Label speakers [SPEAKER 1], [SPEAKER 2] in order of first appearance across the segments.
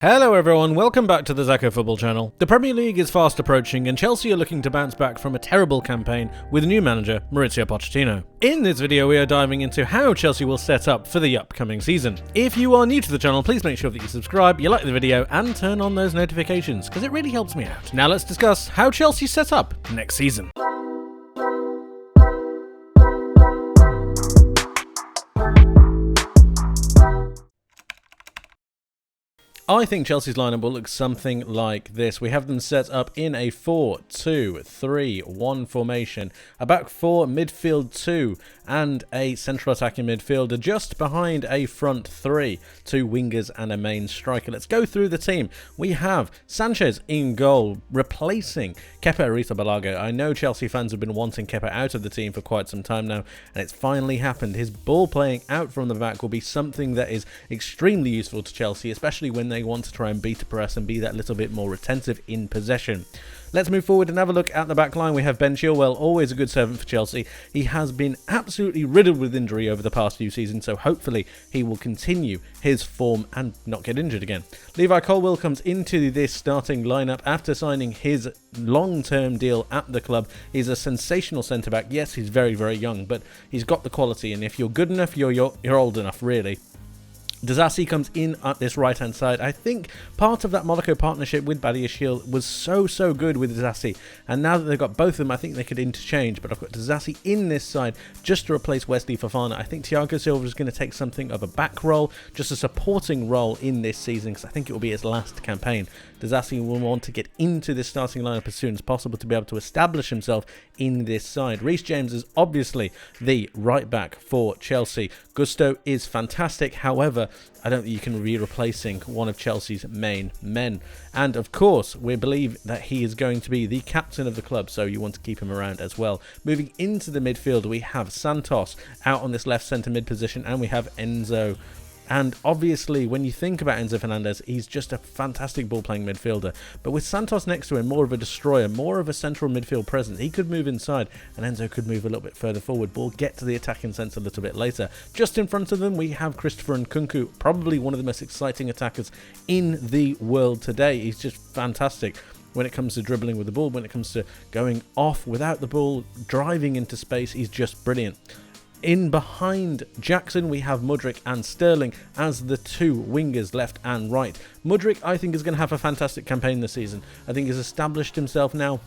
[SPEAKER 1] Hello everyone, welcome back to the Zekko Football Channel. The Premier League is fast approaching and Chelsea are looking to bounce back from a terrible campaign with new manager Mauricio Pochettino. In this video we are diving into how Chelsea will set up for the upcoming season. If you are new to the channel, please make sure that you subscribe, you like the video and turn on those notifications because it really helps me out. Now let's discuss how Chelsea set up next season. I think Chelsea's lineup will look something like this. We have them set up in a 4-2-3-1 formation, a back four, midfield two, and a central attacking midfielder just behind a front three, two wingers and a main striker. Let's go through the team. We have Sanchez in goal, replacing Kepa Arrizabalaga. I know Chelsea fans have been wanting Kepa out of the team for quite some time now, and it's finally happened. His ball playing out from the back will be something that is extremely useful to Chelsea, especially when they want to try and beat a press and be that little bit more retentive in possession. Let's move forward and have a look at the back line. We have Ben Chilwell, always a good servant for Chelsea. He has been absolutely riddled with injury over the past few seasons, so hopefully he will continue his form and not get injured again. Levi Colwill comes into this starting lineup after signing his long-term deal at the club. He's a sensational centre-back. Yes, he's very, very young, but he's got the quality, and if you're good enough, you're old enough, really. Disasi comes in at this right-hand side. I think part of that Monaco partnership with Badiashile was so good with Disasi, and now that they've got both of them, I think they could interchange, but I've got Disasi in this side just to replace Wesley Fofana. I think Thiago Silva is going to take something of a back role, just a supporting role in this season, because I think it will be his last campaign. Disasi will want to get into this starting lineup as soon as possible to be able to establish himself in this side. Reece James is obviously the right back for Chelsea. Gusto is fantastic, however, I don't think you can be replacing one of Chelsea's main men. And of course, we believe that he is going to be the captain of the club, so you want to keep him around as well. Moving into the midfield, we have Santos out on this left centre mid position, and we have Enzo. And obviously, when you think about Enzo Fernandez, he's just a fantastic ball-playing midfielder. But with Santos next to him, more of a destroyer, more of a central midfield presence, he could move inside, and Enzo could move a little bit further forward. But we'll get to the attacking sense a little bit later. Just in front of them, we have Christopher Nkunku, probably one of the most exciting attackers in the world today. He's just fantastic when it comes to dribbling with the ball, when it comes to going off without the ball, driving into space. He's just brilliant. In behind Jackson, we have Mudryk and Sterling as the two wingers, left and right. Mudryk, I think, is going to have a fantastic campaign this season. I think he's established himself now.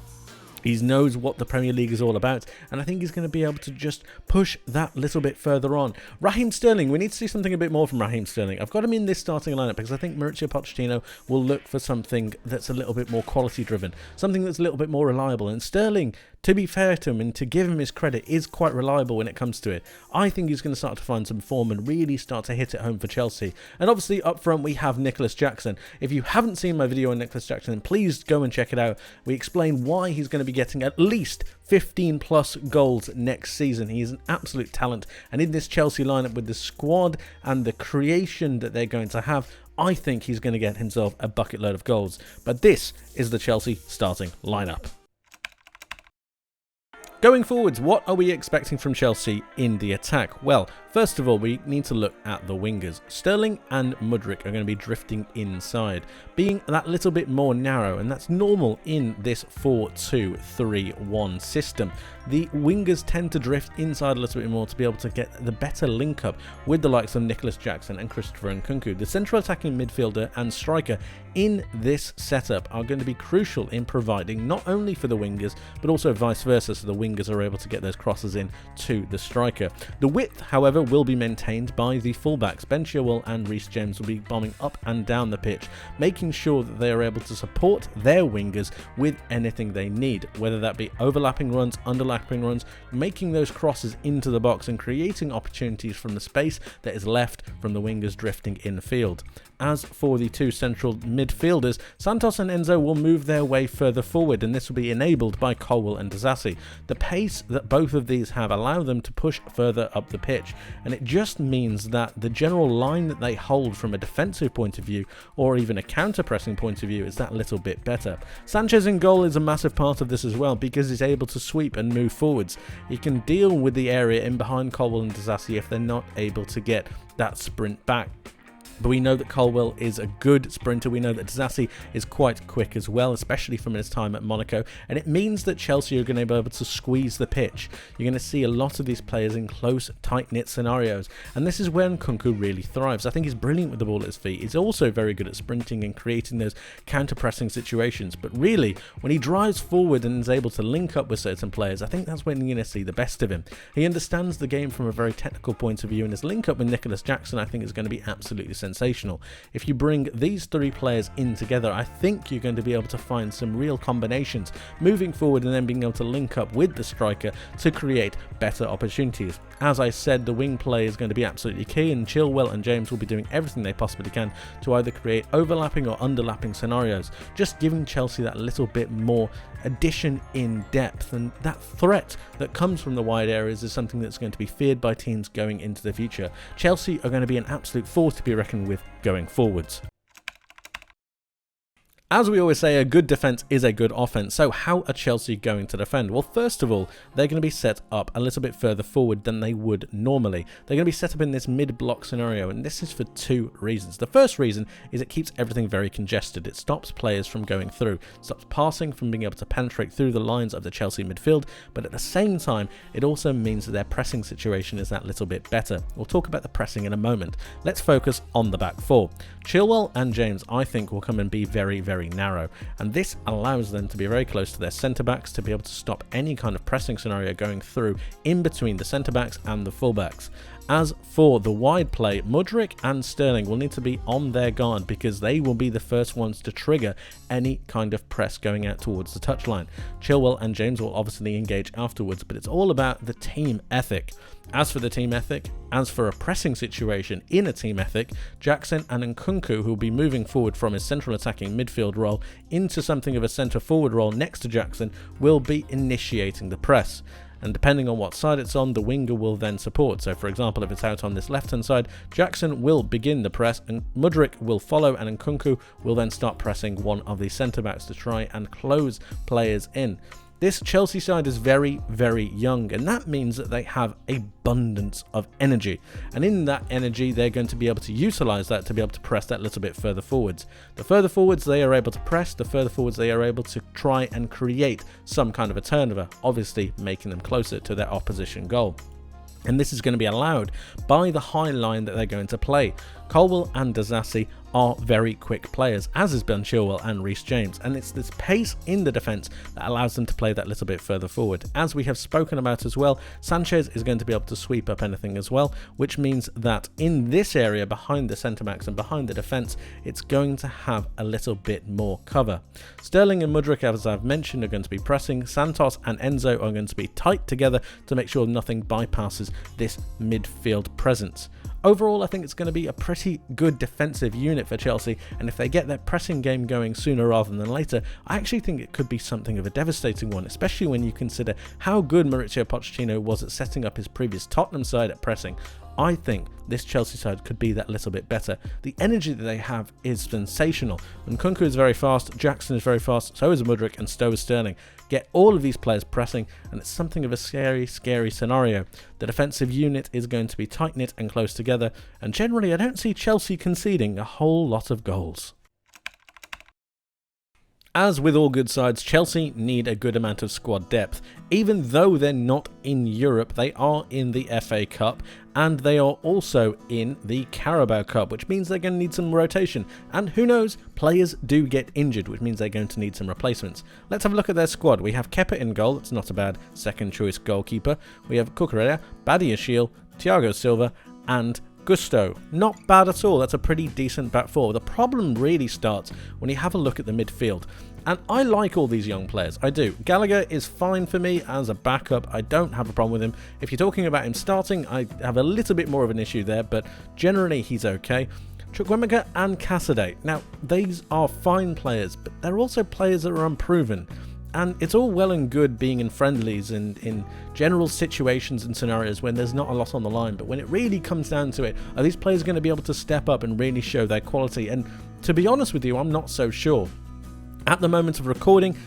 [SPEAKER 1] He knows what the Premier League is all about, and I think he's going to be able to just push that little bit further on. Raheem Sterling, we need to see something a bit more from Raheem Sterling. I've got him in this starting lineup because I think Mauricio Pochettino will look for something that's a little bit more quality driven, something that's a little bit more reliable, and Sterling, to be fair to him and to give him his credit, is quite reliable when it comes to it. I think he's going to start to find some form and really start to hit it home for Chelsea. And obviously up front we have Nicholas Jackson. If you haven't seen my video on Nicholas Jackson, please go and check it out. We explain why he's going to be getting at least 15 plus goals next season. He is an absolute talent, and in this Chelsea lineup with the squad and the creation that they're going to have, I think he's going to get himself a bucket load of goals. But this is the Chelsea starting lineup. Going forwards, what are we expecting from Chelsea in the attack? Well, first of all, we need to look at the wingers. Sterling and Mudryk are going to be drifting inside, being that little bit more narrow, and that's normal in this 4-2-3-1 system. The wingers tend to drift inside a little bit more to be able to get the better link up with the likes of Nicholas Jackson and Christopher Nkunku. The central attacking midfielder and striker in this setup are going to be crucial in providing not only for the wingers, but also vice versa, so the wingers are able to get those crosses in to the striker. The width, however, will be maintained by the fullbacks. Ben Chilwell and Reece James will be bombing up and down the pitch, making sure that they are able to support their wingers with anything they need, whether that be overlapping runs, underlapping runs, making those crosses into the box and creating opportunities from the space that is left from the wingers drifting in the field. As for the two central midfielders, Santos and Enzo will move their way further forward, and this will be enabled by Colwill and Disasi. The pace that both of these have allow them to push further up the pitch, and it just means that the general line that they hold from a defensive point of view or even a counter-pressing point of view is that little bit better. Sanchez in goal is a massive part of this as well, because he's able to sweep and move forwards. He can deal with the area in behind Colwill and Disasi if they're not able to get that sprint back. But we know that Colwill is a good sprinter. We know that Disasi is quite quick as well, especially from his time at Monaco. And it means that Chelsea are going to be able to squeeze the pitch. You're going to see a lot of these players in close, tight-knit scenarios. And this is where Nkunku really thrives. I think he's brilliant with the ball at his feet. He's also very good at sprinting and creating those counter-pressing situations. But really, when he drives forward and is able to link up with certain players, I think that's when you're going to see the best of him. He understands the game from a very technical point of view, and his link-up with Nicholas Jackson, I think, is going to be absolutely sensational. If you bring these three players in together, I think you're going to be able to find some real combinations moving forward and then being able to link up with the striker to create better opportunities. As I said, the wing play is going to be absolutely key, and Chilwell and James will be doing everything they possibly can to either create overlapping or underlapping scenarios, just giving Chelsea that little bit more addition in depth, and that threat that comes from the wide areas is something that's going to be feared by teams going into the future. Chelsea are going to be an absolute force to be reckoned with going forwards. As we always say, a good defence is a good offence. So how are Chelsea going to defend? Well, first of all, they're going to be set up a little bit further forward than they would normally. They're going to be set up in this mid-block scenario, and this is for two reasons. The first reason is it keeps everything very congested. It stops players from going through, stops passing from being able to penetrate through the lines of the Chelsea midfield, but at the same time, it also means that their pressing situation is that little bit better. We'll talk about the pressing in a moment. Let's focus on the back four. Chilwell and James, I think, will come and be very, very narrow, and this allows them to be very close to their centre-backs to be able to stop any kind of pressing scenario going through in between the centre-backs and the full-backs. As for the wide play, Mudryk and Sterling will need to be on their guard because they will be the first ones to trigger any kind of press going out towards the touchline. Chilwell and James will obviously engage afterwards, but it's all about the team ethic. As for the team ethic, as for a pressing situation in a team ethic, Jackson and Nkunku, who will be moving forward from his central attacking midfield role into something of a centre forward role next to Jackson, will be initiating the press. And depending on what side it's on, the winger will then support. So for example, if it's out on this left hand side, Jackson will begin the press and Mudryk will follow, and Nkunku will then start pressing one of the centre backs to try and close players in. This Chelsea side is very, very young, and that means that they have abundance of energy. And in that energy, they're going to be able to utilise that to be able to press that little bit further forwards. The further forwards they are able to press, the further forwards they are able to try and create some kind of a turnover, obviously making them closer to their opposition goal. And this is going to be allowed by the high line that they're going to play. Colwill and Disasi are very quick players, as is Ben Chilwell and Reece James, and it's this pace in the defence that allows them to play that little bit further forward. As we have spoken about as well, Sanchez is going to be able to sweep up anything as well, which means that in this area behind the centre-backs and behind the defence, it's going to have a little bit more cover. Sterling and Mudryk, as I've mentioned, are going to be pressing. Santos and Enzo are going to be tight together to make sure nothing bypasses this midfield presence. Overall, I think it's going to be a pretty good defensive unit for Chelsea, and if they get their pressing game going sooner rather than later, I actually think it could be something of a devastating one, especially when you consider how good Mauricio Pochettino was at setting up his previous Tottenham side at pressing. I think this Chelsea side could be that little bit better. The energy that they have is sensational. Nkunku is very fast, Jackson is very fast, so is Mudryk, and so is Sterling. Get all of these players pressing, and it's something of a scary, scary scenario. The defensive unit is going to be tight-knit and close together, and generally I don't see Chelsea conceding a whole lot of goals. As with all good sides, Chelsea need a good amount of squad depth. Even though they're not in Europe, they are in the FA Cup, and they are also in the Carabao Cup, which means they're going to need some rotation. And who knows, players do get injured, which means they're going to need some replacements. Let's have a look at their squad. We have Kepa in goal, that's not a bad second choice goalkeeper. We have Cucurella, Badiashile, Thiago Silva, and Gusto. Not bad at all. That's a pretty decent back four. The problem really starts when you have a look at the midfield. And I like all these young players. I do. Gallagher is fine for me as a backup. I don't have a problem with him. If you're talking about him starting, I have a little bit more of an issue there, but generally he's okay. Chukwuemeka and Casadei. Now, these are fine players, but they're also players that are unproven. And it's all well and good being in friendlies and in general situations and scenarios when there's not a lot on the line, but when it really comes down to it, are these players going to be able to step up and really show their quality? And to be honest with you, I'm not so sure. At the moment of recording,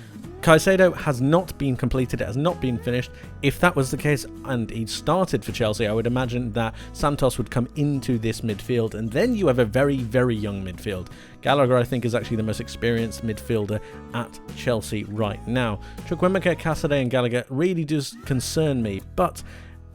[SPEAKER 1] Caicedo has not been completed, it has not been finished. If that was the case and he started for Chelsea, I would imagine that Santos would come into this midfield, and then you have a very, very young midfield. Gallagher, I think, is actually the most experienced midfielder at Chelsea right now. Chukwuemeka, Cassidy and Gallagher really does concern me, but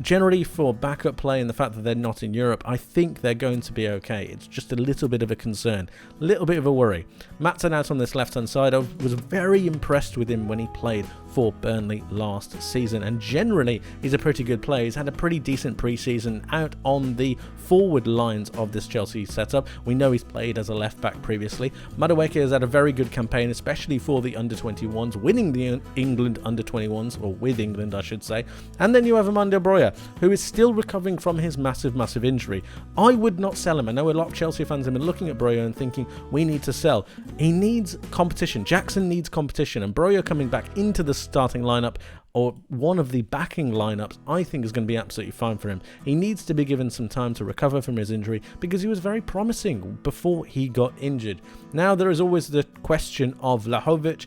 [SPEAKER 1] generally for backup play and the fact that they're not in Europe, I think they're going to be okay. It's just a little bit of a concern, a little bit of a worry. Maatsen out on this left-hand side, I was very impressed with him when he played for Burnley last season, and generally he's a pretty good player. He's had a pretty decent pre-season out on the forward lines of this Chelsea setup. We know he's played as a left-back previously. Madueke has had a very good campaign, especially for the under-21s, winning the England under-21s, or with England I should say. And then you have Armando Broja, who is still recovering from his massive injury. I would not sell him. I know a lot of Chelsea fans have been looking at Broja and thinking, we need to sell. He needs competition. Jackson needs competition, and Broja coming back into the starting lineup, or one of the backing lineups, I think is going to be absolutely fine for him. He needs to be given some time to recover from his injury, because he was very promising before he got injured. Now there is always the question of Vlahovic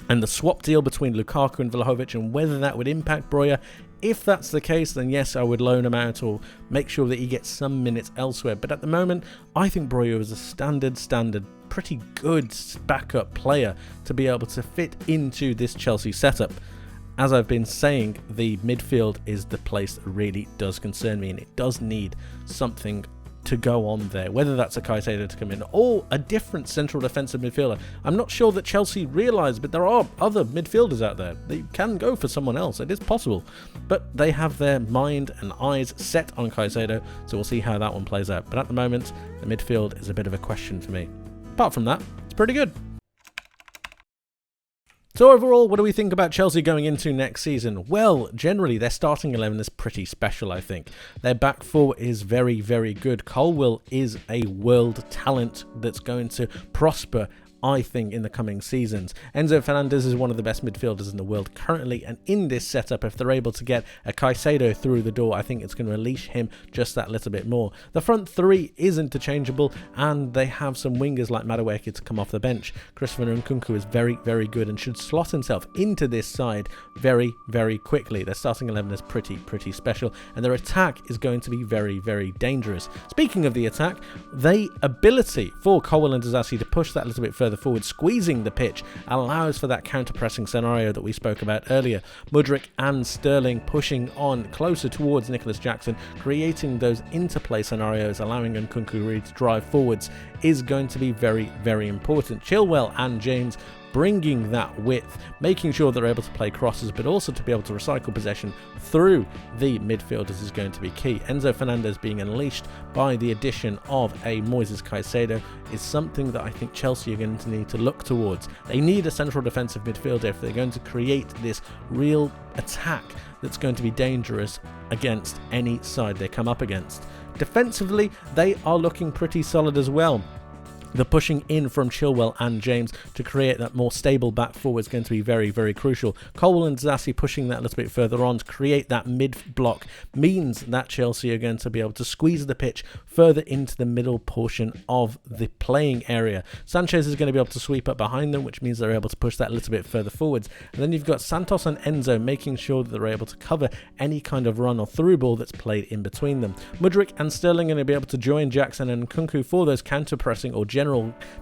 [SPEAKER 1] and the swap deal between Lukaku and Vlahovic, and whether that would impact Broja. If that's the case, then yes, I would loan him out or make sure that he gets some minutes elsewhere. But at the moment, I think Broja is a standard, pretty good backup player to be able to fit into this Chelsea setup. As I've been saying, the midfield is the place that really does concern me, and it does need something to go on there, whether that's a Caicedo to come in or a different central defensive midfielder. I'm not sure that Chelsea realise, but there are other midfielders out there. They can go for someone else, it is possible, but they have their mind and eyes set on Caicedo, so we'll see how that one plays out. But at the moment, the midfield is a bit of a question for me. Apart from that, it's pretty good. So overall, what do we think about Chelsea going into next season? Well, generally, their starting 11 is pretty special, I think. Their back four is very, very good. Colwill is a world talent that's going to prosper, I think, in the coming seasons. Enzo Fernandez is one of the best midfielders in the world currently, and in this setup, if they're able to get a Caicedo through the door, I think it's going to unleash him just that little bit more. The front three is interchangeable, and they have some wingers like Madueke to come off the bench. Christopher Nkunku is very, very good and should slot himself into this side very, very quickly. Their starting 11 is pretty special, and their attack is going to be very, very dangerous. Speaking of the attack, the ability for Colwill and Disasi to push that a little bit further forward, squeezing the pitch, allows for that counter-pressing scenario that we spoke about earlier. Mudryk and Sterling pushing on closer towards Nicholas Jackson, creating those interplay scenarios, allowing Nkunku to drive forwards, is going to be very, very important. Chilwell and James bringing that width, making sure they're able to play crosses, but also to be able to recycle possession through the midfielders is going to be key. Enzo Fernandez being unleashed by the addition of a Moises Caicedo is something that I think Chelsea are going to need to look towards. They need a central defensive midfielder if they're going to create this real attack that's going to be dangerous against any side they come up against. Defensively, they are looking pretty solid as well. The pushing in from Chilwell and James to create that more stable back four is going to be very, very crucial. Colwill and Zassi pushing that a little bit further on to create that mid-block means that Chelsea are going to be able to squeeze the pitch further into the middle portion of the playing area. Sanchez is going to be able to sweep up behind them, which means they're able to push that a little bit further forwards. And then you've got Santos and Enzo making sure that they're able to cover any kind of run or through ball that's played in between them. Mudryk and Sterling are going to be able to join Jackson and Nkunku for those counter-pressing or general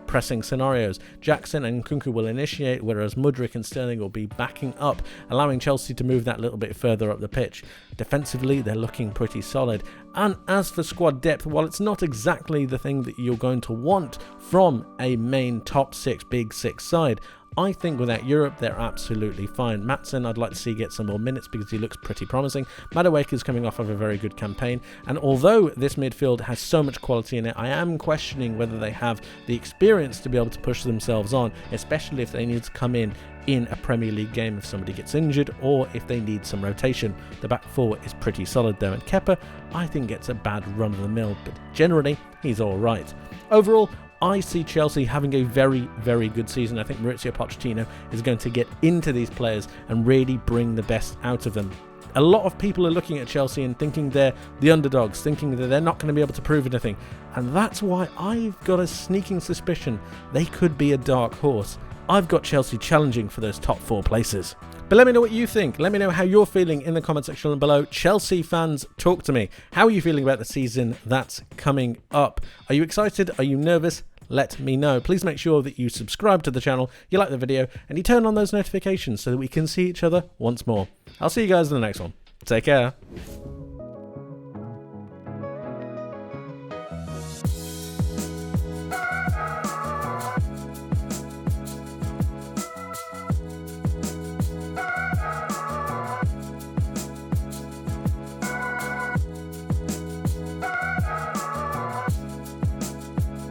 [SPEAKER 1] pressing scenarios. Jackson and Nkunku will initiate, whereas Mudryk and Sterling will be backing up, allowing Chelsea to move that little bit further up the pitch. Defensively, they're looking pretty solid. And as for squad depth, while it's not exactly the thing that you're going to want from a main top six, big six side, I think without Europe, they're absolutely fine. Maatsen, I'd like to see get some more minutes because he looks pretty promising. Madueke is coming off of a very good campaign. And although this midfield has so much quality in it, I am questioning whether they have the experience to be able to push themselves on, especially if they need to come in a Premier League game if somebody gets injured or if they need some rotation. The back four is pretty solid though, and Kepa, I think, gets a bad run of the mill, but generally, he's alright. Overall, I see Chelsea having a very, very good season. I think Mauricio Pochettino is going to get into these players and really bring the best out of them. A lot of people are looking at Chelsea and thinking they're the underdogs, thinking that they're not going to be able to prove anything. And that's why I've got a sneaking suspicion they could be a dark horse. I've got Chelsea challenging for those top 4 places. But let me know what you think. Let me know how you're feeling in the comment section below. Chelsea fans, talk to me. How are you feeling about the season that's coming up? Are you excited? Are you nervous? Let me know. Please make sure that you subscribe to the channel, you like the video, and you turn on those notifications so that we can see each other once more. I'll see you guys in the next one. Take care.